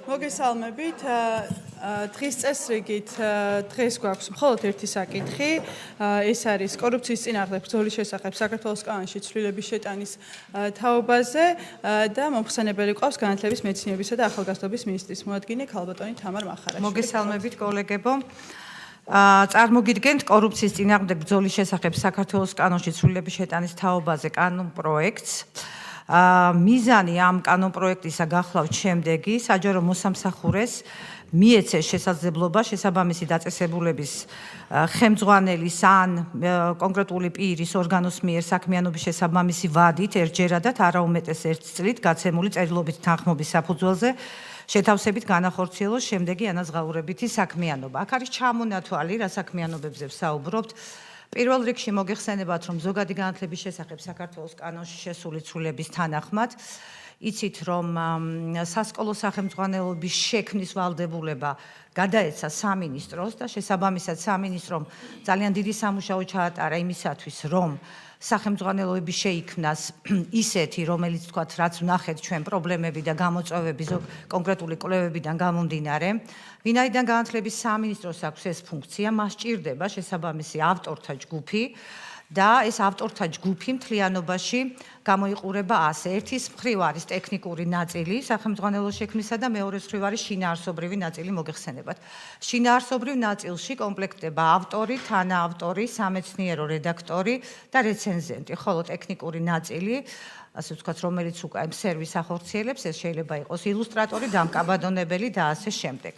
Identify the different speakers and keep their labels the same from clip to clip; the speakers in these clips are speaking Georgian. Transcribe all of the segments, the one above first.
Speaker 1: მოგესალმებით. დღის წესრიგით დღეს გვაქვს მხოლოდ ერთი საკითხი. ეს არის კორუფციის წინააღმდეგ ბრძოლის შესახებ საქართველოს კანონში ცვლილების შეტანის თაობაზე და მომხსენებელი ყავს განათლების, მეცნიერებისა და ახალგაზრდობის მინისტრის მოადგილე ქალბატონი თამარ მახარაშვილი.
Speaker 2: მოგესალმებით, კოლეგებო. წარმოგიდგენთ კორუფციის წინააღმდეგ ბრძოლის შესახებ საქართველოს კანონში ცვლილების შეტანის თაობაზე კანონპროექტს. მიზანი ამ კანონპროექტისა გახლავთ შემდეგი: საჯარო მოსამსახურეს მიეცეს შესაძლებლობა შესაბამისი დაწესებულების ხელმძღვანელის ან კონკრეტული პირის ორგანოს მიერ საქმიანობის შესაბამისი ვადით ერთჯერადად არაუმეტეს 1 წლით გაცემული წერილობით თანხმობის საფუძველზე შეთავსებით განახორციელოს შემდეგი ანაზღაურებითი საქმიანობა. აქ არის ჩამონათვალი, რა საქმიანობებზე ვსაუბრობთ. პირველ რიგში მოგეხსენებათ, რომ ზოგადი განათლების შესახებ საქართველოს კანონში შესული ცვლილების თანახმად იცით, რომ სასკოლო სახელმძღვანელოების შექმნის ვალდებულება გადაეცა სამინისტროს და შესაბამისად სამინისტრომ ძალიან დიდი სამუშაო ჩაატარა იმისათვის, რომ სახელმძღვანელოები შეიქმნას ისეთი, რომელიც თქვათ, რაც ვნახეთ ჩვენ პრობლემები და გამოწვევები კონკრეტული კვლევებიდან გამომდინარე. ვინაიდან განათლების სამინისტროს აქვს ეს ფუნქცია, მას სჭირდება შესაბამისი ავტორთა ჯგუფი და ეს ავტორთა ჯგუფი მთლიანობაში გამოიყურება ასე. ერთის მხრივ არის ტექნიკური ნაწილი სახელმძღვანელოს შექმნისა და მეორეს მხრივ არის შინაარსობრივი ნაწილი მოგეხსენებათ. შინაარსობრივ ნაწილში კომპლექტდება ავტორი, თანაავტორი, სამეცნიერო რედაქტორი და რეცენზენტი, ხოლო ტექნიკური ნაწილი, ასე ვთქვათ, რომელიც უკვე ამ სერვისს ახორციელებს, ეს შეიძლება იყოს ილუსტრატორი, დამკაბადონებელი და ასე შემდეგ.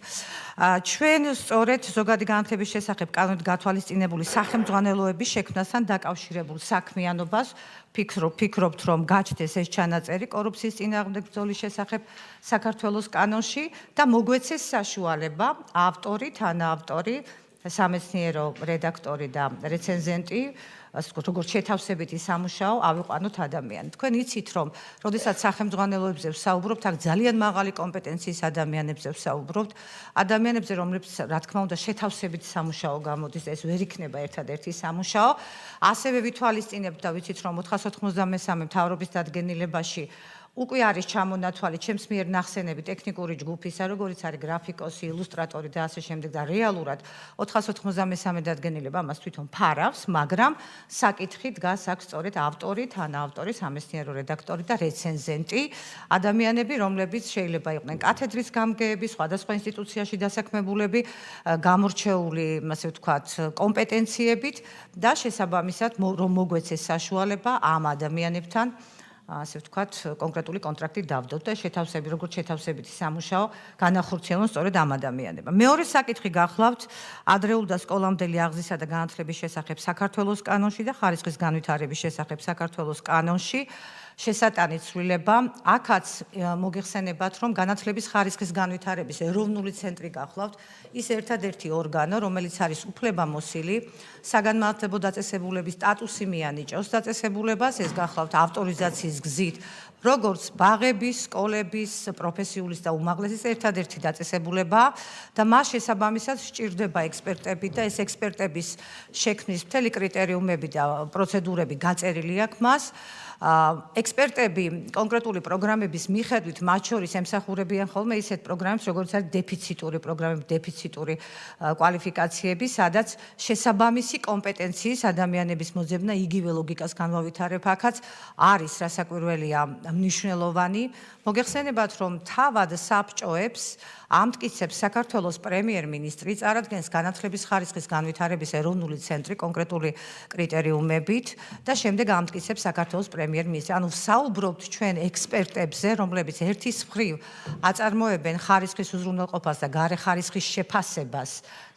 Speaker 2: ჩვენ სწორედ ზოგადი განათლების შესახებ კანონით გათვალისწინებული სახელმძღვანელოების შექმნასთან დაკავშირებულ საქმიანობას ფიქრობთ, რომ გაჩნდეს ეს ჩანაწერი კორუფციის წინააღმდეგ ბრძოლის შესახებ საქართველოს კანონში და მოგვეცეს საშუალება ავტორი, თანაავტორი, სამეცნიერო რედაქტორი და რეცენზენტი, ასე ვთქვათ, როგორც შეთავსებითი სამუშაო ავიყვანოთ ადამიანი. თქვენ იცით, რომ როდესაც სახელმძღვანელოებზე ვსაუბრობთ, აქ ძალიან მაღალი კომპეტენციის ადამიანებზე ვსაუბრობთ, ადამიანებზე, რომლებიც, რა თქმა უნდა, შეთავსებითი სამუშაო გამოდის, ეს ვერ იქნება ერთადერთი სამუშაო. ასევე ვითვალისწინებთ და ვიცით, რომ 493 მთავრობის დადგენილებაში უკვე არის ჩამონათვალი ჩემს მიერ ნახსენები ტექნიკური ჯგუფისა, როგორც არის გრაფიკოსი, ილუსტრატორი და ასე შემდეგ და რეალურად 493 დადგენილება მას თვითონ ფარავს, მაგრამ საკითხი დგას აქ სწორედ ავტორი, თანაავტორი, სამეცნიერო რედაქტორი და რეცენზენტი, ადამიანები, რომლებიც შეიძლება იყვნენ კათედრის გამგეები, სხვადასხვა ინსტიტუციაში დასაქმებულები, გამორჩეული, ასე ვთქვათ, კომპეტენციებით და შესაბამისად რომ მოგვეცეს საშუალება ამ ადამიანებთან ასე ვთქვათ, კონკრეტული კონტრაქტი დავდოთ და შეთავსები, როგორც შეთავსებითი სამუშაო განახორციელონ სწორედ ამ ადამიანებმა. მეორე საკითხი გახლავთ ადრეული და სკოლამდელი აღზრდისა და განათლების შესახებ საქართველოს კანონში და ხარისხის განვითარების შესახებ საქართველოს კანონში შესატანი ცვლილება. აქაც მოგეხსენებათ, რომ განათლების ხარისხის განვითარების ეროვნული ცენტრი გახლავთ, ის ერთადერთი ორგანო, რომელიც არის უფლებამოსილი საგანმანათლებლო დაწესებულების სტატუსი მიანიჭოს დაწესებულებას, ეს გახლავთ ავტორიზაციის გზით, როგორც ბაღების, სკოლების, პროფესიულის და უმაღლესის ერთადერთი დაწესებულება და მას შესაბამისად სჭირდება ექსპერტები და ეს ექსპერტების შექმნის მთელი კრიტერიუმები და პროცედურები გაწერილი აქვს მას. ექსპერტები კონკრეტული პროგრამების მიხედვით მათ შორის ემსახურებიან ხოლმე ისეთ პროგრამებს, როგორც არის დეფიციტური პროგრამები, დეფიციტური კვალიფიკაციები, სადაც შესაბამისი კომპეტენციის ადამიანების მოძებნა იგივე ლოგიკას განვავითარებ აქაც არის რასაკვირველია მნიშვნელოვანი. მოგეხსენებათ, რომ თავად საბჭოებს ამტკიცებს საქართველოს პრემიერ-მინისტრი, წარადგენს განათლების ხარისხის განვითარების ეროვნული ცენტრი კონკრეტული კრიტერიუმებით და შემდეგ ამტკიცებს საქართველოს პრემიერ-მინისტრი. ანუ ვსაუბრობთ ჩვენ ექსპერტებზე, რომლებიც ერთის მხრივ აწარმოებენ ხარისხის უზრუნველყოფას და გარე ხარისხის შეფასებას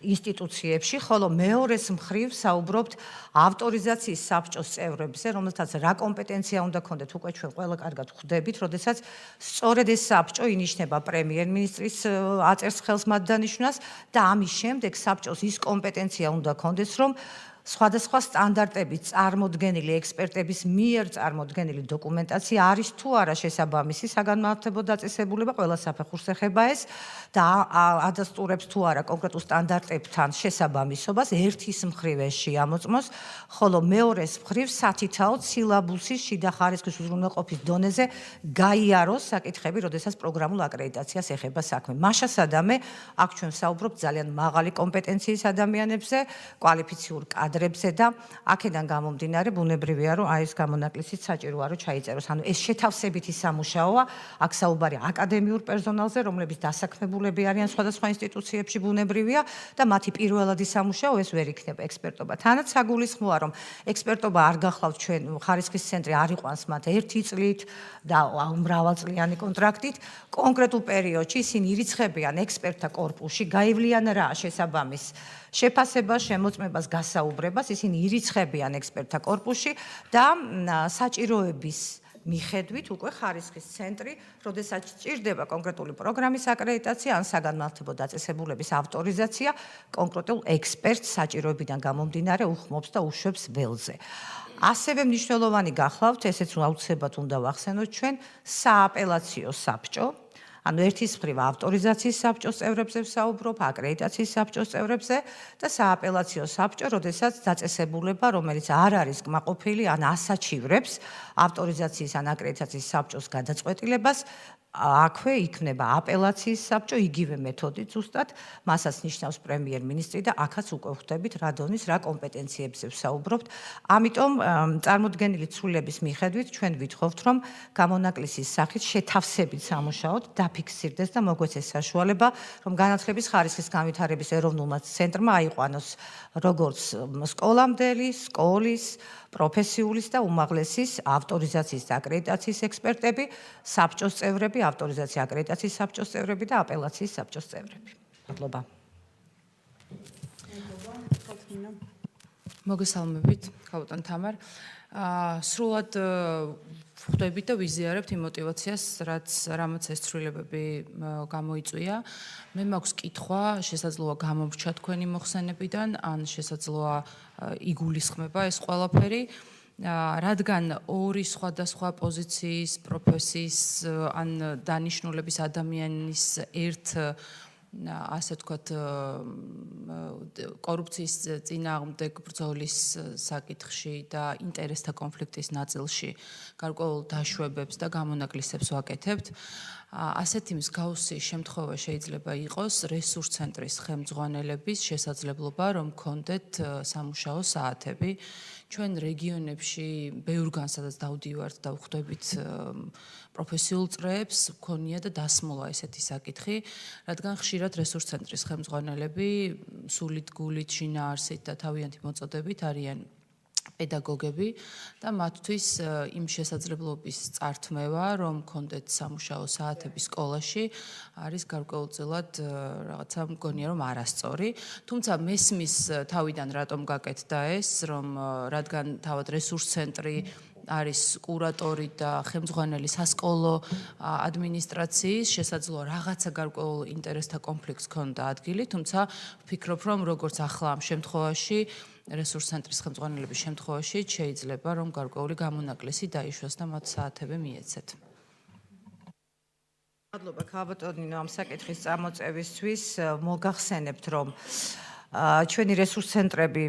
Speaker 2: ინსტიტუციებში, ხოლო მეორეს მხრივ ვსაუბრობთ ავტორიზაციის საბჭოს წევრებზე, რომელთაც რა კომპეტენცია უნდა ქონდეთ, უკვე ჩვენ ყველა კარგად ხვდებით, როდესაც სწორედ ეს საბჭო ინიშნება პრემიერ-მინისტრის აწერს ხელს მათ დანიშვნას და ამის შემდეგ საბჭოს ის კომპეტენცია უნდა ქონდეს, რომ სხვადასხვა სტანდარტებით წარმოდგენილი ექსპერტების მიერ წარმოდგენილი დოკუმენტაცია არის თუ არა შესაბამისი საგანმანათლებლო დაწესებულება, ყველა საფეხურს ეხება ეს და ადასტურებს თუ არა კონკრეტულ სტანდარტებთან შესაბამისობას, ერთის მხრივ ეს შეამოწმოს, ხოლო მეორეს მხრივ სათითაოდ სილაბუსის შიდა ხარისხის უზრუნველყოფის დონეზე გაიაროს საკითხები, როდესაც პროგრამულ აკრედიტაციას ეხება საქმე. მაშასადამე აქ ჩვენ ვსაუბრობთ ძალიან მაღალი კომპეტენციის ადამიანებზე, კვალიფიციურ კადრებზე და აქედან გამომდინარე ბუნებრივია, რომ აი ეს გამონაკლისიც საჭიროა რომ ჩაიწეროს. ანუ ეს შეთავსებითი სამუშაოა, აქ საუბარი აკადემიურ პერსონალზე, რომლებიც დასაქმებულები არიან სხვადასხვა ინსტიტუციებში ბუნებრივია და მათი პირველადი სამუშაო ეს ვერ იქნება ექსპერტობა. თანაც საგულისხმოა, რომ ექსპერტობა არ გახლავთ ჩვენ ხარისხის ცენტრი არ იყვანს მათ 1 წლით და მრავალწლიანი კონტრაქტით, კონკრეტულ პერიოდში ისინი ირიცხებიან ექსპერტთა კორპუსში, გაივლიან რა შესაბამის შეფასებას, შემოწმებას, გასაუბრებას, ისინი ირიცხებიან ექსპერტთა კორპუსში და საჭიროების მიხედვით უკვე ხარისხის ცენტრი, როდესაც სჭირდება კონკრეტული პროგრამის აკრედიტაცია ან საგანმანათლებლო დაწესებულების ავტორიზაცია, კონკრეტულ ექსპერტს საჭიროებიდან გამომდინარე უხმობს და უშვებს ველზე. ასევე მნიშვნელოვანი გახლავთ, ესეც აუცილებლად უნდა ვახსენოთ ჩვენ, სააპელაციო საბჭო. ანუ ერთის მხრივ ავტორიზაციის საბჭოს წევრებზე ვსაუბრობ, აკრედიტაციის საბჭოს წევრებზე და სააპელაციო საბჭო, როდესაც დაწესებულება, რომელიც არ არის კმაყოფილი ან ასაჩივრებს ავტორიზაციის ან აკრედიტაციის საბჭოს გადაწყვეტილებას, აქვე იქნება აპელაციის საბჭო, იგივე მეთოდით ზუსტად, მასაც ნიშნავს პრემიერ-მინისტრი და აქაც უკვე ხვდებით რა დონის, რა კომპეტენციებზე ვსაუბრობთ. ამიტომ წარმოდგენილი ცვლილების მიხედვით ჩვენ ვითხოვთ, რომ გამონაკლისის სახით შეთავსებით სამუშაოდ დაფიქსირდეს და მოგვეცეს საშუალება, რომ განათლების ხარისხის განვითარების ეროვნულმა ცენტრმა აიყვანოს როგორც სკოლამდელი, სკოლის, პროფესიულის და უმაღლესის ავტორიზაციის და აკრედიტაციის ექსპერტები, საბჭოს წევრები, ავტორიზაცია აკრედიტაციის საბჭოს წევრები და აპელაციის საბჭოს წევრები. მადლობა.
Speaker 3: მოგესალმებით, ქალბატონ თამარ. სრულად ხვდებით და ვიზიარებთ იმ მოტივაციას, რამაც ეს ცვლილებები გამოიწვია. მე მაქვს კითხვა, შესაძლოა გამომრჩა თქვენი მოხსენებიდან, ან შესაძლოა იგულისხმება ეს ყველაფერი. რადგან ორი სხვადასხვა პოზიციის, პროფესიის ან დანიშნულების ადამიანის ერთ ასე ვთქვათ კორუფციის წინააღმდეგ ბრძოლის საკითხში და ინტერესთა კონფლიქტის ნაწილში გარკვეულ დაშვებებს და გამონაკლისებს ვაკეთებთ. ასეთი მსგავსი შემთხვევა შეიძლება იყოს რესურს ცენტრის ხელმძღვანელების შესაძლებლობა, რომ გქონდეთ სამუშაო საათები. ჩვენ რეგიონებში ბევრგან სადაც დავდივართ და ვხვდებით პროფესიულ წრეებს, გქონია და დასმოლა ესეთი საკითხი, რადგან ხშირად რესურს ცენტრის ხელმძღვანელები სულით, გულით, შინაარსით და თავიანთი მოწოდებით არიან პედაგოგები და მათთვის იმ შესაძლებლობის წართმევა, რომ გქონდეთ სამუშაო საათები სკოლაში, არის გარკვეულწილად რაღაცა მგონია რომ არასწორი. თუმცა მესმის თავიდან რატომ გაკეთდა ეს, რომ რადგან თავად რესურს ცენტრი არის კურატორი და ხელმძღვანელი სასკოლო ადმინისტრაციის, შესაძლოა რაღაცა გარკვეულ ინტერესთა კონფლიქტს ჰქონდა ადგილი, თუმცა ვფიქრობ, რომ როგორც ახლა ამ შემთხვევაში რესურს ცენტრის ხელმძღვანელების შემთხვევაში შეიძლება რომ გარკვეული გამონაკლისი დაიშვას და მათ საათები მიეცეთ.
Speaker 2: მადლობა ქალბატონინო ამ საკითხის წამოწევისთვის. მოგახსენებთ რომ ჩვენი რესურს ცენტრები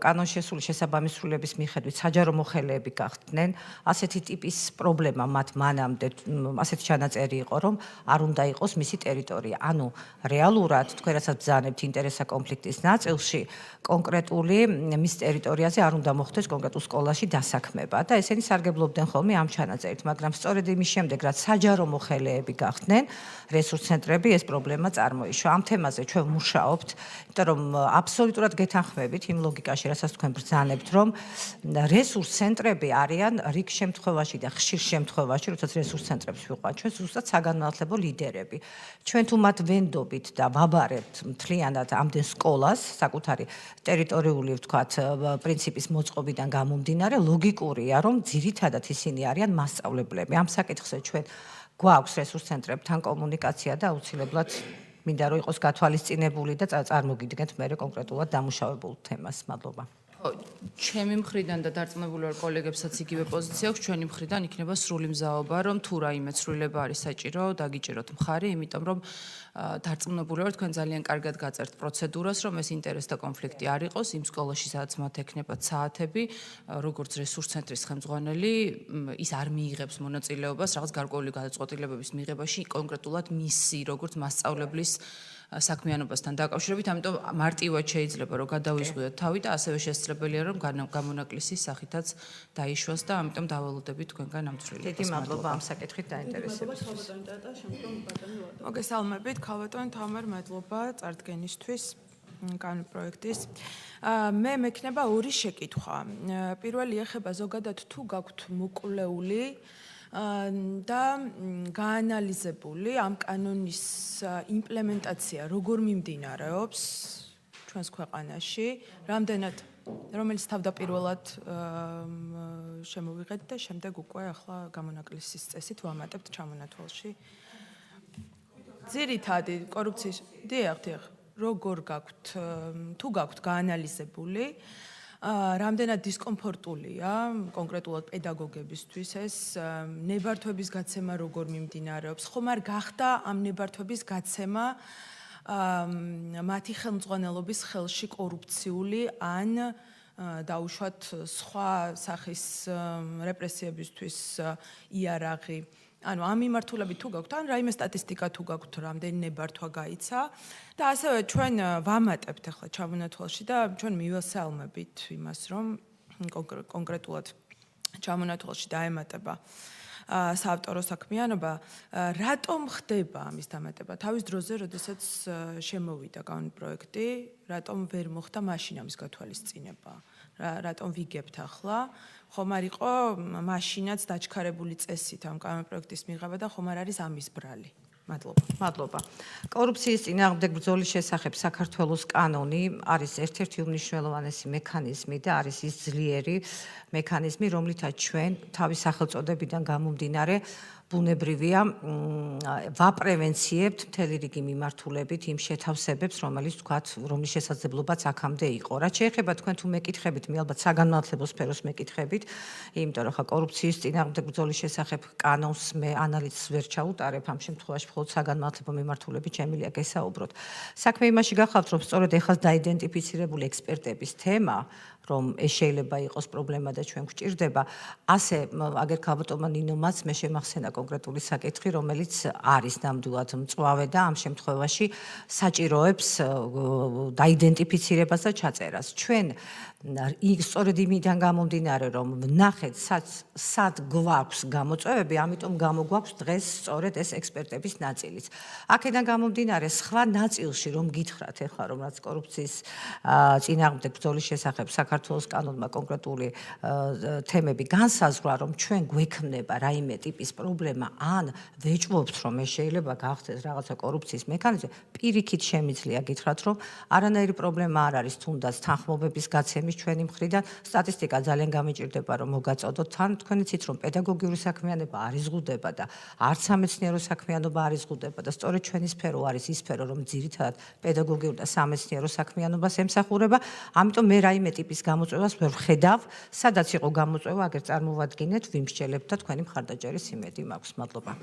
Speaker 2: კანონში შესული შესაბამის ცვლილების მიხედვით საჯარო მოხელეები გახდნენ. ასეთი ტიპის პრობლემა მათ მანამდე ასეთი ჩანაწერი იყო, რომ არ უნდა იყოს მისი ტერიტორია. ანუ რეალურად თქვენ რასაც ბრძანებთ ინტერესთა კონფლიქტის ნაწილში, კონკრეტული მის ტერიტორიაზე არ უნდა მოხდეს კონკრეტულ სკოლაში დასაქმება და ესენი სარგებლობდნენ ხოლმე ამ ჩანაწერით, მაგრამ სწორედ იმის შემდეგ, რაც საჯარო მოხელეები გახდნენ, რესურს ცენტრები ეს პრობლემა წარმოიშვა. ამ თემაზე ჩვენ ვმუშაობთ, იმიტომ რომ აბსოლუტურად გეთანხმებით იმ ლოგიკაში, რასაც თქვენ ბრძანებთ, რომ რესურს ცენტრები არიან რიგ შემთხვევაში და ხშირ შემთხვევაში, როდესაც რესურს ცენტრებს ვიყვანთ, ჩვენ ზუსტად საგანმანათლებლო ლიდერები. ჩვენ თუ მათ ვენდობით და ვაბარებთ მთლიანად ამდენ სკოლას, საკუთარი ტერიტორიული, ვთქვათ, პრინციპის მოწყობიდან გამომდინარე, ლოგიკურია, რომ ძირითადად ისინი არიან მასწავლებლები. ამ საკითხზე ჩვენ გვაქვს რესურს ცენტრებთან კომუნიკაცია და აუცილებლად მინდა რომ იყოს გათვალისწინებული და წარმოგიდგენთ მე კონკრეტულად დამუშავებულ თემას. მადლობა.
Speaker 3: ჩემი მხრიდან და დარწმუნებული ვარ კოლეგებსაც იგივე პოზიცია აქვს, ჩვენი მხრიდან იქნება სრული მზაობა, რომ თუ რაიმე ცვლილება არის საჭირო, დაგიჭიროთ მხარი, იმიტომ რომ დარწმუნებული ვარ თქვენ ძალიან კარგად გაწერთ პროცედურას, რომ ეს ინტერესთა კონფლიქტი არ იყოს იმ სკოლაში, სადაც მათ ექნებათ საათები, როგორც რესურს ცენტრის ხელმძღვანელი, ის არ მიიღებს მონაწილეობას რაღაც გარკვეული გადაწყვეტილებების მიღებაში, კონკრეტულად მისი, როგორც მასწავლებლის საქმიანობასთან დაკავშირებით, ამიტომ მარტივად შეიძლება რომ გადავიზღვიოთ თავი და ასევე შესაძლებელია რომ გამონაკლისის სახითაც დაიშვას და ამიტომ დავალოდებით თქვენგან ამ ცვლილებას.
Speaker 2: დიდი მადლობა ამ საკითხით დაინტერესებისთვის.
Speaker 4: მოგესალმებით, ქალბატონ თამარ, მადლობა წარდგენისთვის კანონპროექტის. მე მექნება ორი შეკითხვა. პირველი ეხება ზოგადად თუ გაქვთ მოკვლეული და გაანალიზებული ამ კანონის იმპლემენტაცია როგორ მიმდინარეობს ჩვენს ქვეყანაში, რამდენად რომელიც თავდაპირველად შემოვიღეთ და შემდეგ უკვე ახლა გამონაკლისის წესით ვამატებთ ჩამონათვალში. ძირითადი კორუფციის დიახ, როგორ გაქვთ თუ გაქვთ გაანალიზებული რამდენად დისკომფორტულია კონკრეტულად პედაგოგებისთვის ეს ნებართვების გაცემა როგორ მიმდინარეობს, ხომ არ გახდა ამ ნებართვების გაცემა მათი ხელმძღვანელობის ხელში კორუფციული ან დაუშვათ სხვა სახის რეპრესიებისთვის იარაღი. ანუ ამ მიმართულებით თუ გაქვთ ან რაიმე სტატისტიკა თუ გაქვთ რამდენი ნებართვა გაიცა და ასევე ჩვენ ვამატებთ ახლა ჩამონათვალში და ჩვენ მივესალმებით იმას რომ კონკრეტულად ჩამონათვალში დაემატება საავტორო საქმიანობა რატომ ხდება ამის დამატება თავის დროზე როდესაც შემოვიდა კანონპროექტი რატომ ვერ მოხდა მაშინ ამის გათვალისწინება რატომ ვიგებთ ახლა ხომ არ იყო მაშინაც დაჩქარებული წესით ამ კანონპროექტის მიღება და ხომ არ არის ამის ბრალი
Speaker 2: მადლობა. კორუფციის წინააღმდეგ ბრძოლის შესახებ საქართველოს კანონი არის ერთ-ერთი უმნიშვნელოვანესი მექანიზმი და არის ის ძლიერი მექანიზმი, რომლითაც ჩვენ თავის სახელწოდებიდან გამომდინარე ბუნებრივია ვაპრევენციებთ მთელი რიგი მიმართულებით იმ შეთავსებებს, რომლის შესაძლებლობაც აქამდე იყო. რაც შეეხება თქვენ თუ მეკითხებით, მე ალბათ საგანმანათლებლო სფეროს მეკითხებით, იმიტომ რომ ხა კორუფციის წინააღმდეგ ბრძოლის შესახებ კანონს მე ანალიზს ვერ ჩაუტარებ, ამ შემთხვევაში მხოლოდ საგანმანათლებლო მიმართულებით შემიძლია გესაუბროთ. საქმე იმაში გახავთ, რომ სწორედ ეხლა დაიდენტიფიცირებული ექსპერტების თემა რომ ეს შეიძლება იყოს პრობლემა და ჩვენ გვჭირდება. ასე აგერ ქალბატონმა ნინომაც მე შემახსენა კონკრეტული საკითხი, რომელიც არის ნამდვილად მწვავე და ამ შემთხვევაში საჭიროებს დაიდენტიფიცირებას და ჩაწერას. ჩვენ სწორედ იმიდან გამომდინარე, რომ ვნახეთ სად გვაქვს გამოწვევები, ამიტომ გამოგვაქვს დღეს სწორედ ეს ექსპერტების ნაწილიც. აქედან გამომდინარე, სხვა ნაწილში რომ გითხრათ ეხლა რომ რაც კორუფციის წინააღმდეგ ბრძოლის შესახებ საქართველოს კანონმა კონკრეტული თემები განსაზღვრა, რომ ჩვენ გვექმნება რაიმე ტიპის პრობლემა, ან ვეჭვობთ, რომ ეს შეიძლება გახდეს რაღაცა კორუფციის მექანიზმი, პირიქით შემიძლია გითხრათ, რომ არანაირი პრობლემა არ არის თუნდაც თანხმობების გაცემის ჩვენი მხრიდან სტატისტიკა ძალიან გამიჭირდება რომ მოგაწოდოთ თან თქვენ იცით რომ პედაგოგიური საქმიანობა არ იზღუდება და არც სამეცნიერო საქმიანობა არ იზღუდება და სწორედ ჩვენი სფერო არის ის სფერო რომ ძირითადად პედაგოგიურ და სამეცნიერო საქმიანობას ემსახურება ამიტომ მე რაიმე ტიპის გამოწვევას ვერ ვხედავ სადაც იყო გამოწვევა აგერ წარმოვადგინეთ ვიმსჯელებთ და თქვენი მხარდაჭერის იმედი მაქვს მადლობა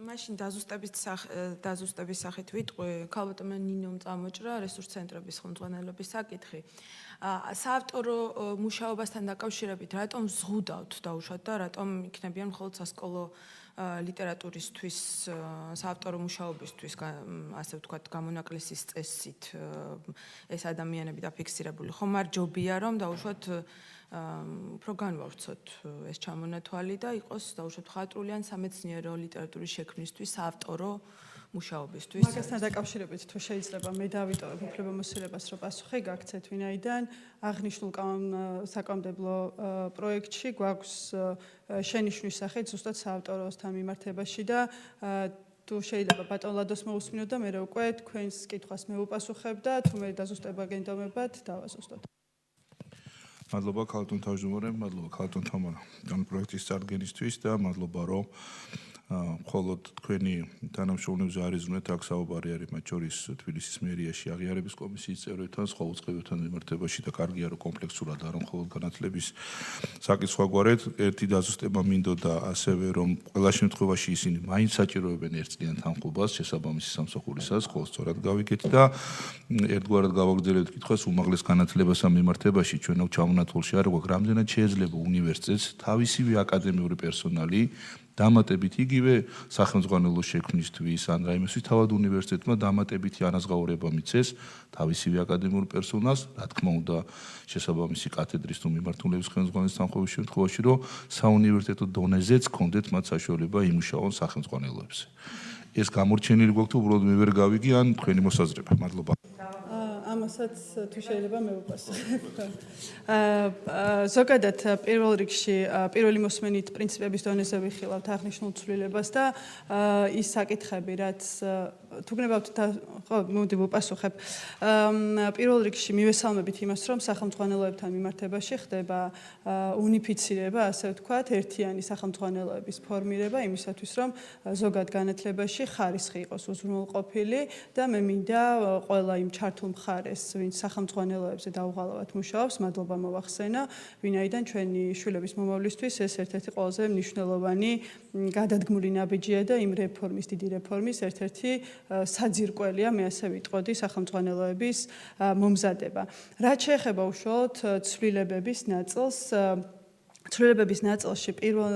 Speaker 4: მაშინ დაზუსტების სახით ვიტყვი, ქალბატონმა ნინომ წამოჭრა რესურს ცენტრების ხელმძღვანელობის საკითხი. საავტორო მუშაობასთან დაკავშირებით, რატომ ზღუდავთ დაუშვათ და რატომ იქნებიან მხოლოდ სასკოლო ლიტერატურისთვის, საავტორო მუშაობისთვის, ასე ვთქვათ, გამონაკლისის წესით ეს ადამიანები დაფიქსირებული. ხომ არ ჯობია რომ დაუშვათ უფრო განვავრცოთ ეს ჩამონათვალი და იყოს დაუშვათ მხატვრული ან სამეცნიერო ლიტერატურის შექმნისთვის საავტორო მუშაობისთვის.
Speaker 1: მაგასთან დაკავშირებით თუ შეიძლება მე დავიტოვებ უფლებამოსილებას რომ პასუხი გაგცეთ ვინაიდან აღნიშნულ საკანონმდებლო პროექტში გვაქვს შენიშვნის სახით ზუსტად საავტოროსთან მიმართებაში და თუ შეიძლება ბატონ ლადოს მოусმინოთ და მე უკვე თქვენს კითხვას მე ვუპასუხებ და თუ მე დაზუსტება გენდომებათ დავაზუსტოთ.
Speaker 5: მადლობა ქალბატონ თავმჯდომარე, მადლობა ქალბატონ თამარ კანონპროექტის წარდგენისთვის და მადლობა რომ მხოლოდ თქვენი თანამშრომლებზე არიზმეთ აქ საუბარი არის მათ შორის თბილისის მერიაში აღიარების კომისიის წევრებთან, სხვა უწყებებთან მიმართებაში და კარგია რომ კომპლექსურად არა მხოლოდ განათლების საკითხგვარად ერთი დაზუსტება მინდოდა ასევე რომ ყველა შემთხვევაში ისინი მაინც საჭიროებენ ერთწლიან თანხმობას შესაბამისი სამსახურისას, ხოლო სწორად გავიგეთ და ერთგვარად გავაგრძელებთ კითხვას უმაღლეს განათლებასთან მიმართებაში ჩვენ ჩამონათვალში არ გვაქვს რამდენად შეიძლება უნივერსიტეტს თავისივე აკადემიური პერსონალი დამატებით იგივე სახელმძღვანელო შექმნისთვის ან რაიმესთვის თავად უნივერსიტეტმა დამატებითი ანაზღაურება მიცეს თავისივე აკადემიურ პერსონალს, რა თქმა უნდა, შესაბამისი კათედრის თუ მიმართულების ხელმძღვანელის თანხმობის შემთხვევაში, რომ საუნივერსიტეტო დონეზეც კონდეთ მათ საშუალება იმუშაონ სახელმძღვანელოებზე. ეს გამორჩენილი გვაქვს თუ უბრალოდ მე ვერ გავიგი ან თქვენი მოსაზრება. მადლობა.
Speaker 1: ამასაც თუ შეიძლება მე ვუპასუხებ. ზოგადად პირველ რიგში პირველი მოსმენით პრინციპების დონეზე ვიხილავთ აღნიშნულ ცვლილებას და ის საკითხები, რაც თუ გნებავთ ხო მოდი ვუპასუხებ. პირველ რიგში მივესალმებით იმას, რომ სახელმძღვანელოებთან მიმართებაში ხდება უნიფიცირება, ასე ვთქვათ, ერთიანი სახელმძღვანელოების ფორმირება იმისათვის, რომ ზოგად განათლებაში ხარისხი იყოს უზრუნველყოფილი და მე მინდა ყველა იმ ჩართულ მხარეს, ვინც სახელმძღვანელოებზე დაუღალავად მუშაობს, მადლობა მოვახსენო, ვინაიდან ჩვენი შვილების მომავლისთვის ეს ერთ-ერთი ყველაზე მნიშვნელოვანი გადადგმული ნაბიჯია და იმ რეფორმის, დიდი რეფორმის ერთ-ერთი საძირკველია, მე ასე ვიტყოდი, სახელმძღვანელოების მომზადება. რაც შეეხება უშუალოდ ცვლილებების ნაწილს, ცვლილებების ნაწილში პირველ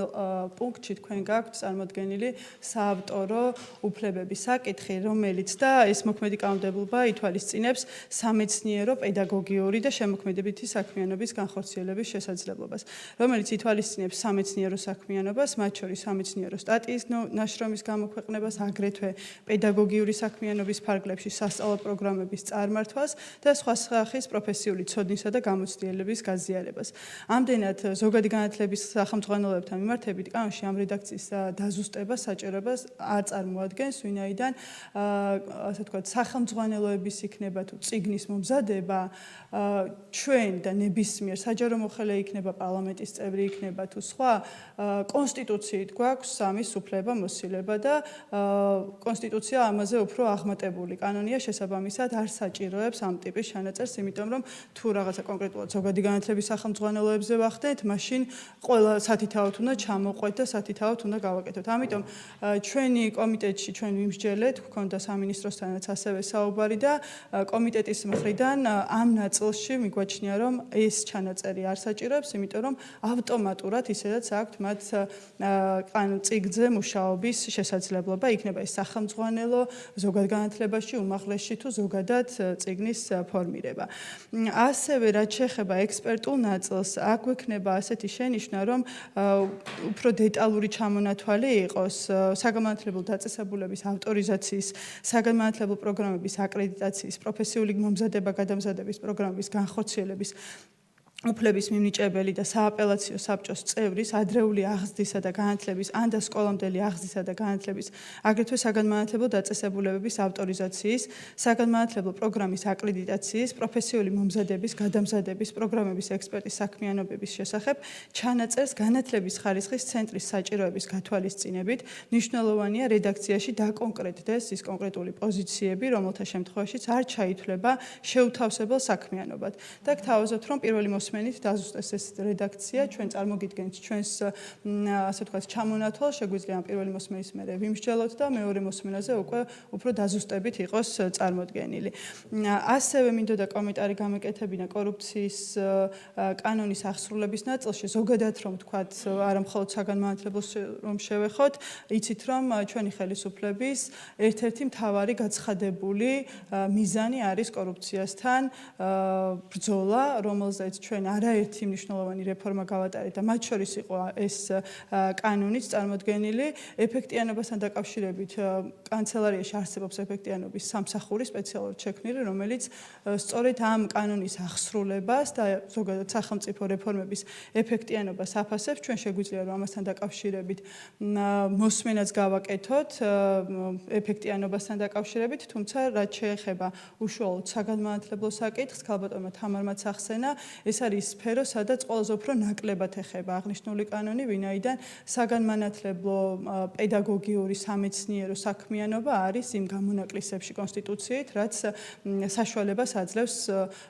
Speaker 1: პუნქტში თქვენ გაქვთ წარმოდგენილი საავტორო უფლებების საკითხი, რომელიც და ეს მოქმედი კანონმდებლობა ითვალისწინებს სამეცნიერო, პედაგოგიური და შემოქმედებითი საქმიანობის განხორციელების შესაძლებლობას, რომელიც ითვალისწინებს სამეცნიერო საქმიანობას, მათ შორის სამეცნიერო სტატიის ნაშრომის გამოქვეყნებას, აგრეთვე პედაგოგიური საქმიანობის ფარგლებში სასწავლო პროგრამების წარმართვას და სხვა სახის პროფესიული ცოდნისა და გამოცდილების გაზიარებას. ამდენად ზოგადი განათლების სახელმძღვანელოებთან მიმართებით კანონში ამ რედაქციის დაზუსტება საჭიროებას არ წარმოადგენს, ვინაიდან ასე ვთქვათ, სახელმძღვანელოების იქნება თუ წიგნის მომზადება ჩვენ და ნებისმიერ საჯარო მოხელე იქნება, პარლამენტის წევრი იქნება თუ სხვა, კონსტიტუციით გვაქვს ამის უფლება, მოსილება და კონსტიტუცია ამაზე უფრო აღმატებული კანონია, შესაბამისად არ საჭიროებს ამ ტიპის ჩანაწერს, იმიტომ რომ თუ რაღაცა კონკრეტულად ზოგადი განათლების სახელმძღვანელოებზე ვახდენთ, მაშინ ყველა სათითაოდ უნდა ჩამოყვეთ და სათითაოდ უნდა გავაკეთოთ. ამიტომ ჩვენი კომიტეტში ჩვენ ვიმსჯელეთ, გვქონდა სამინისტროსთანაც ასევე საუბარი და კომიტეტის მხრიდან ამ ნაწილში მიგვაჩნია, რომ ეს ჩანაწერი არ საჭიროებს, იმიტომ რომ ავტომატურად ისედაც აქვთ მათ წიგნზე მუშაობის შესაძლებლობა, იქნება ეს სახელმძღვანელო, ზოგად განათლებაში, უმაღლესში თუ ზოგადად წიგნის ფორმირება. ასევე რაც შეეხება ექსპერტულ ნაწილს, აქ გვექნება ასეთი შენიშვნა, რომ უფრო დეტალური ჩამონათვალი იყოს საგანმანათლებლო დაწესებულების ავტორიზაციის, საგანმანათლებლო პროგრამების აკრედიტაციის, პროფესიული მომზადება-გადამზადების პროგრამების განხორციელების უფლების მიმნიჭებელი და სააპელაციო საბჭოს წევრის, ადრეული აღზრდისა და განათლების ან და სკოლამდელი აღზრდისა და განათლების, აგრეთვე საგანმანათლებლო დაწესებულებების ავტორიზაციის, საგანმანათლებლო პროგრამის აკრედიტაციის, პროფესიული მომზადების, გადამზადების პროგრამების ექსპერტის საქმიანობების შესახებ ჩანაწერს განათლების ხარისხის ცენტრის საჭიროების გათვალისწინებით, მნიშვნელოვანია რედაქციაში დაკონკრეტდეს ის კონკრეტული პოზიციები, რომელთა შემთხვევაშიც არ ჩაითვლება შეუთავსებელ საქმიანობად. და გთავაზობთ, რომ პირველი მოსმენით დაზუსტეს ეს რედაქცია, ჩვენ წარმოგიდგენთ ჩვენს ასე ვთქვათ ჩამონათვალს, შეგვიძლია პირველი მოსმენის მერე ვიმსჯელოთ და მეორე მოსმენაზე უკვე უფრო დაზუსტებით იყოს წარმოდგენილი. ასევე მინდოდა კომენტარი გამეკეთებინა კორუფციის კანონის აღსრულების ნაწილში, ზოგადად რომ ვთქვათ, არა მხოლოდ საგანმანათლებლოს რომ შევეხოთ, იცით რომ ჩვენი ხელისუფლების ერთ-ერთი მთავარი გაცხადებული მიზანი არის კორუფციასთან ბრძოლა, რომელზეც ჩვენ არაერთი მნიშვნელოვანი რეფორმა გავატარეთ და მათ შორის იყო ეს კანონიც წარმოდგენილი. ეფექტიანობასთან დაკავშირებით კანცელარიაში არსებობს ეფექტიანობის სამსახური სპეციალურად შექმნილი, რომელიც სწორედ ამ კანონის აღსრულებას და ზოგადად სახელმწიფო რეფორმების ეფექტიანობას აფასებს. ჩვენ შეგვიძლია რომ ამასთან დაკავშირებით მოსმენაც გავაკეთოთ ეფექტიანობასთან დაკავშირებით, თუმცა რაც შეეხება უშუალოდ საგანმანათლებლო საკითხს, ქალბატონმა თამარმაც ახსენა, ეს არის სფერო, სადაც ყველაზე უფრო ნაკლებად ეხება აღნიშნული კანონი, ვინაიდან საგანმანათლებლო, პედაგოგიური, სამეცნიერო საქმიანობა არის იმ გამონაკლისებში კონსტიტუციით, რაც საშუალებას აძლევს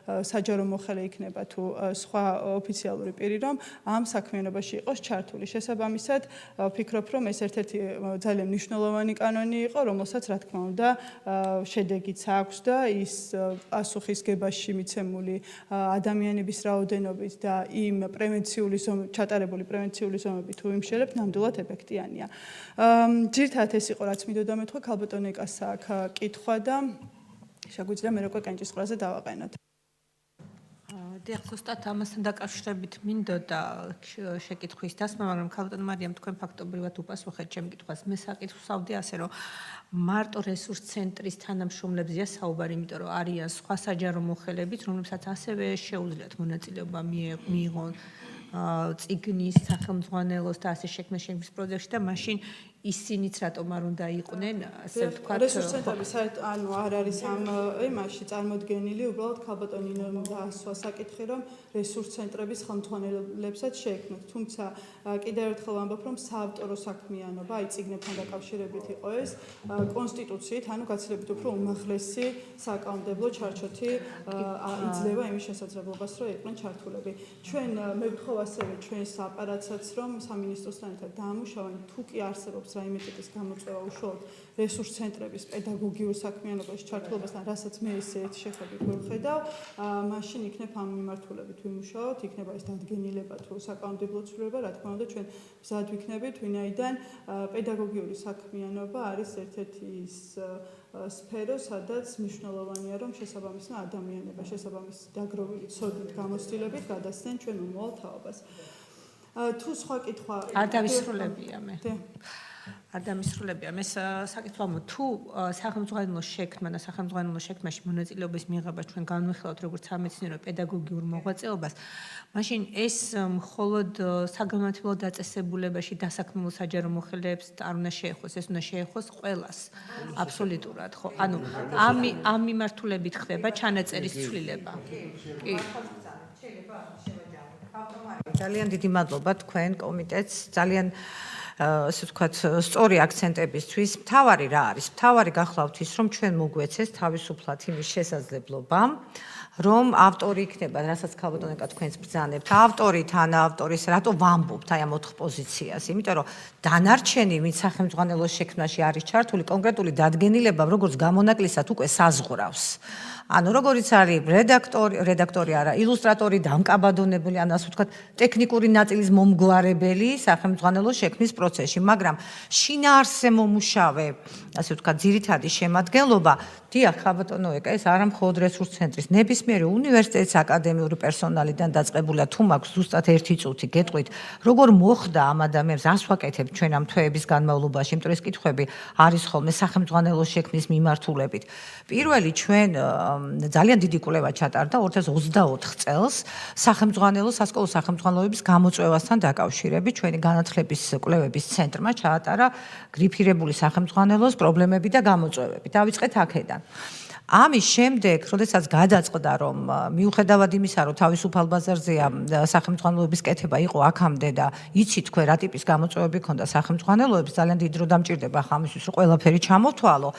Speaker 1: საჯარო მოხელე იქნება თუ სხვა ოფიციალური პირი, რომ ამ საქმიანობაში იყოს ჩართული. შესაბამისად, ვფიქრობ, რომ ეს ერთ-ერთი ძალიან მნიშვნელოვანი კანონი იყო, რომელსაც რა თქმა უნდა შედეგიც აქვს და ის პასუხისგებაში მიცემული ადამიანების რაოდენობით და იმ ჩატარებული პრევენციული ზომებით თუ იმშელებ, ნამდვილად ეფექტიანია. ძირითადად ეს იყო, რაც მინდოდა მეთქვა, ქალბატონ ეკას აქ კითხვა და შეგვიძლია მე უკვე კენჭისყრაზე დავაყენოთ.
Speaker 6: დიახ, ზუსტად ამასთან დაკავშირებით მინდოდა შეკითხვის დასმა, მაგრამ ქალბატონ მარიამ თქვენ ფაქტობრივად უპასუხეთ ჩემ კითხვას. მე საკითხავდი ასე, რომ მარტო რესურს ცენტრის თანამშრომლებზეა საუბარი, იმიტომ რომ არიან სხვა საჯარო მოხელებიც, რომლებსაც ასევე შეუძლიათ მონაწილეობა მიიღონ წიგნის სახელმძღვანელოს და ასე შექმნის პროექტში და მაშინ ისინიც რატომ არ უნდა იყვნენ, ასე ვთქვათ,
Speaker 1: რესურს ცენტრები საერთოდ არ არის ამ იმაში წარმოდგენილი, უბრალოდ ქალბატონ ინომ დაასვა საკითხი, რომ რესურს ცენტრების ხელმძღვანელებსაც შეექმნათ. თუმცა კიდევ ერთხელ ვამბობ, რომ საავტორო საქმიანობა, აი წიგნებთან დაკავშირებით იყო ეს, კონსტიტუციით, ანუ გაცილებით უფრო უმაღლესი საკანონმდებლო ჩარჩოთი იძლევა იმის შესაძლებლობას, რომ იყვნენ ჩართულები. ჩვენ მე ვთხოვ ასევე ჩვენს აპარატსაც, რომ სამინისტროსთან ერთად დაამუშავონ, თუ კი არსებობს რაიმე ტიპის გამოწვევა უშუალოდ რესურს ცენტრების პედაგოგიურ საქმიანობაში ჩართულობასთან, რასაც მე ესეთ შეხედვით ვხედავ, მაშინ იქნებ ამ მიმართულებით ვიმუშაოთ, იქნება ეს დადგენილება თუ საკანონმდებლო ცვლილება, რა თქმა უნდა, ჩვენ მზად ვიქნებით, ვინაიდან პედაგოგიური საქმიანობა არის ერთ-ერთი ის სფერო, სადაც მნიშვნელოვანია, რომ შესაბამისად ადამიანება, შესაბამის დაგროვილი ცოდნით, გამოცდილებით გადასცენ ჩვენ მომავალ თაობას. თუ სხვა კითხვა
Speaker 6: არ დავისრულებია მე. არ დამისრულებია. მე საკითხი ვამბობ, თუ სახელმძღვანელოს შექმნა და სახელმძღვანელოს შექმნაში მონაწილეობის მიღება ჩვენ განვიხილავთ როგორც სამეცნიერო პედაგოგიურ მოღვაწეობას, მაშინ ეს მხოლოდ საგანმანათლებლო დაწესებულებაში დასაქმებულ საჯარო მოხელეებს არ უნდა შეეხოს, ეს უნდა შეეხოს ყველას. აბსოლუტურად, ხო? ანუ ამ მიმართულებით ხდება ჩანაწერის ცვლილება. კი.
Speaker 2: ძალიან დიდი მადლობა თქვენ კომიტეტს, ძალიან ასე ვთქვათ, სწორი აქცენტებისთვის. მთავარი რა არის? მთავარი გახლავთ ის, რომ ჩვენ მოგვეცეს თავისუფლად იმის შესაძლებლობა, რომ ავტორი იქნება, რასაც ქალბატონ ეკა თქვენს ბრძანებთ. ავტორი, თანაავტორის, რატო ვამბობთ აი ამ 4 პოზიციას? იმიტომ რომ დანარჩენი, ვინც სახელმძღვანელოს შექმნაში არის ჩართული, კონკრეტული დადგენილება, როგორც გამონაკლისად უკვე საზღვრავს. ანუ როგორიც არის რედაქტორი არა, ილუსტრატორი, დამკაბადონებული, ანუ ასე ვთქვათ, ტექნიკური ნაწილის მომგვარებელი სახელმძღვანელოს შექმნის პროცესში, მაგრამ შინაარსზე მომუშავე, ასე ვთქვათ, ძირითადი შემადგენლობა, დიახ, ქალბატონო ეკა, ეს არა მხოლოდ რესურს ცენტრის, ნებისმიერი უნივერსიტეტის აკადემიური პერსონალიდან დაწყებულა, თუ მაქვს ზუსტად 1 წუთი გეტყვით, როგორ მოხდა ამ ადამიანებს, რას ვაკეთებთ ჩვენ ამ თვეების განმავლობაში, იმიტომ ეს კითხვები არის ხოლმე სახელმძღვანელოს შექმნის მიმართულებით. პირველი ჩვენ ძალიან დიდი კვლევა ჩატარდა 2024 წელს სასკოლო სახელმძღვანელოების გამოწვევასთან დაკავშირებით. ჩვენი განათლების კვლევების ცენტრმა ჩაატარა გრიფირებული სახელმძღვანელოს პრობლემები და გამოწვევები. დავიწყეთ აქედან. ამის შემდეგ, როდესაც გადაწყდა, რომ მიუხედავად იმისა, რომ თავისუფალ ბაზარზეა სახელმძღვანელოების კეთება იყო აქამდე და იცი თქვენ რა ტიპის გამოწვევები ქონდა სახელმძღვანელოებს, ძალიან დიდი დრო დამჭირდება ამისთვის, რომ ყველაფერი ჩამოთვალო.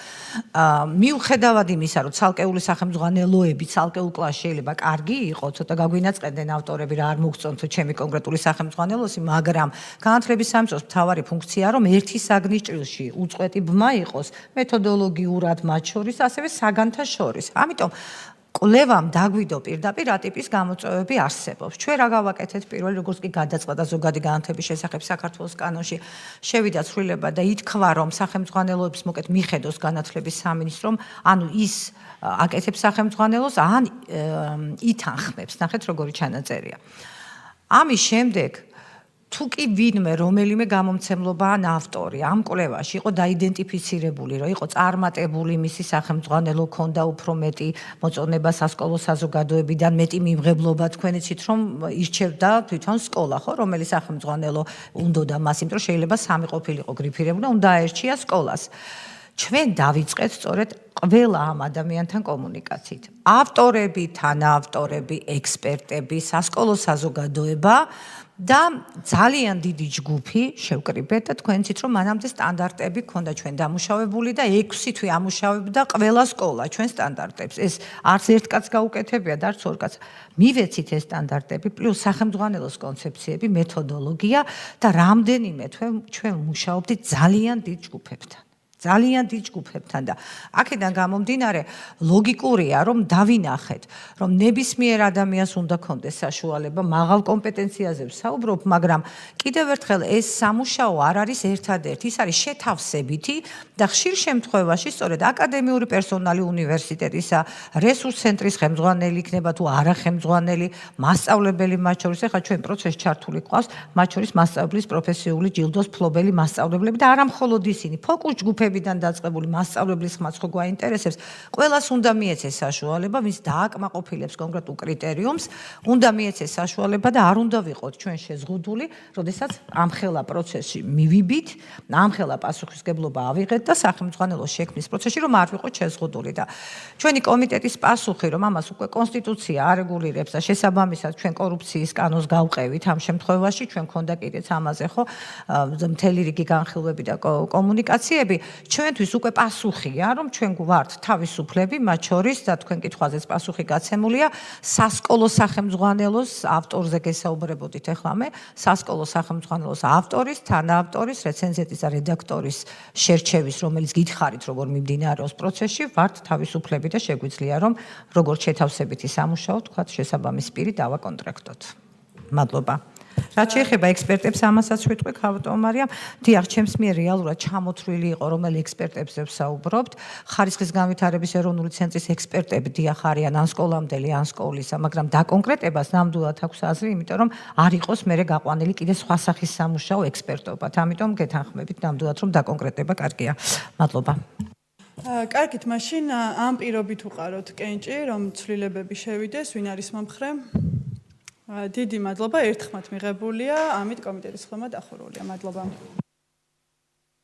Speaker 2: მიუხედავად იმისა, რომ ცალკეული სახელმძღვანელოები ცალკეულ კლასში შეიძლება კარგი იყო, ცოტა გაგვინაწყდნენ ავტორები რა არ მოგწონთ ჩემი კონკრეტული სახელმძღვანელოსი, მაგრამ განათლების სამინისტროს მთავარი ფუნქციაა, რომ ერთი საგნის ჭრილში უწყვეტი ბმა იყოს მეთოდოლოგიურად მათ შორის, ასევე საგანთა შორის. ამიტომ კვლევამ დაგვიდო პირდაპირ რა ტიპის გამოწვევები არსებობს. ჩვენ რა გავაკეთეთ პირველი, როგორც კი გადაწყდა და ზოგადი განათლების შესახებ საქართველოს კანონში შევიდა ცვლილება და ითქვა, რომ სახელმძღვანელოებს მოკეთ მიხედოს განათლების სამინისტრომ, ანუ ის აკეთებს სახელმძღვანელოს, ან ითანხმებს. ნახეთ როგორი ჩანაწერია. ამის შემდეგ თუ კი ვინმე რომელიმე გამომცემლობა ან ავტორი ამ კვლევაში იყო დაიდენტიფიცირებული, რომ იყო წარმატებული, მისი სახელმძღვანელო ქონდა უფრო მეტი მოწონება სასკოლო საზოგადოებიდან, მეტი მიმღებლობა, თქვენ იცით, რომ ირჩევდა თვითონ სკოლა, ხო, რომელიც სახელმძღვანელო უნდოდა მას, იმიტომ რომ შეიძლება სამი ყოფილიყო გრიფირებული და უნდა აერჩია სკოლას. ჩვენ დავიწყეთ სწორედ ყველა ამ ადამიანთან კომუნიკაციით. ავტორები, თანაავტორები, ექსპერტები, სასკოლო საზოგადოება და ძალიან დიდი ჯგუფი შევკრიბეთ და თქვენცით რომ მანამდე სტანდარტები ქონდა ჩვენ დამუშავებული და 6 თვე ამუშავებდა ყველა სკოლა ჩვენ სტანდარტებს. ეს არც ერთ კაცს გაუკეთებია და არც ორ კაცს. მივეცით ეს სტანდარტები პლუს სახელმძღვანელოს კონცეფციები, მეთოდოლოგია და რამდენიმე თვე ჩვენ მუშაობდით ძალიან დიდ ჯგუფებთან. ძალიან დიდ ჯგუფებთან და აქედან გამომდინარე ლოგიკურია რომ დავინახეთ რომ ნებისმიერ ადამიანს უნდა კონდეს საშუალება მაღალ კომპეტენციაზე ვსაუბრობ მაგრამ კიდევ ერთხელ ეს სამუშაო არ არის ერთადერთი ის არის შეთავსებითი და ხშირ შემთხვევაში სწორედ აკადემიური პერსონალი უნივერსიტეტისა რესურს ცენტრის ხელმძღვანელი იქნება თუ არა ხელმძღვანელი მასწავლებელი მათ შორის ახლა ჩვენ პროცესში ჩართული ყავს მათ შორის მასწავლებლის პროფესიული ჯილდოს ფლობელი მასწავლებლები და არა მხოლოდ ისინი ფოკუს ჯგუფებიდან დაწყებული მასწავლებლის ხმაც ხო გვაინტერესებს ყველას უნდა მიეცეს საშუალება ვის დააკმაყოფილებს კონკრეტულ კრიტერიუმს უნდა მიეცეს საშუალება და არ უნდა ვიყოთ ჩვენ შეზღუდული როდესაც ამხელა პროცესში მივიბით ამხელა პასუხისგებლობა ავიღეთ და სახელმძღვანელოს შექმნის პროცესში რომ არ ვიყოთ შეზღუდული და ჩვენი კომიტეტის პასუხი რომ ამას უკვე კონსტიტუცია არეგულირებს და შესაბამისად ჩვენ კორუფციის კანონს გავყევით ამ შემთხვევაში ჩვენ ქონდა კიდეც ამაზე ხო მთელი რიგი განხილვები და კომუნიკაციები ჩვენთვის უკვე პასუხია რომ ჩვენ გვართ თავისუფლები მათ შორის და თქვენ კითხვაზეც პასუხი გაცემულია სასკოლო სახელმძღვანელოს ავტორზე გესაუბრებოდით ახლა მე სასკოლო სახელმძღვანელოს ავტორის თანაავტორის რეცენზენტის და რედაქტორის შერჩევის რომელიც გითხარით როგორ მიმდინარეობს პროცესში ვართ თავისუფლები და შეგვიძლია რომ როგორც შეთავსებითი სამუშაო თქვათ შესაბამის პირი დავაკონტრაქტოთ მადლობა რაც შეეხება ექსპერტებს ამასაც ვიტყვი ქავტო მარიამ დიახ ჩემს მიერ რეალურად ჩამოთვლილი იყო რომელი ექსპერტებზე ვსაუბრობთ ხარისხის განვითარების ეროვნული ცენტრის ექსპერტები დიახ არიან ან სკოლამდელი ან სკოლისა მაგრამ დაკონკრეტებას ნამდვილად აქვს აზრი იმიტომ რომ არ იყოს მერე გაყვანილი კიდე სხვა სახის სამუშაო ექსპერტობად ამიტომ გეთანხმებით ნამდვილად რომ დაკონკრეტება კარგია მადლობა
Speaker 1: კარგით მაშინ ამ პირობით უყაროთ კენჭი რომ ცვლილებები შევიდეს ვინ არის მომხრე დიდი მადლობა ერთხმად მიღებულია ამით კომიტეტის ხმა დახურულია მადლობა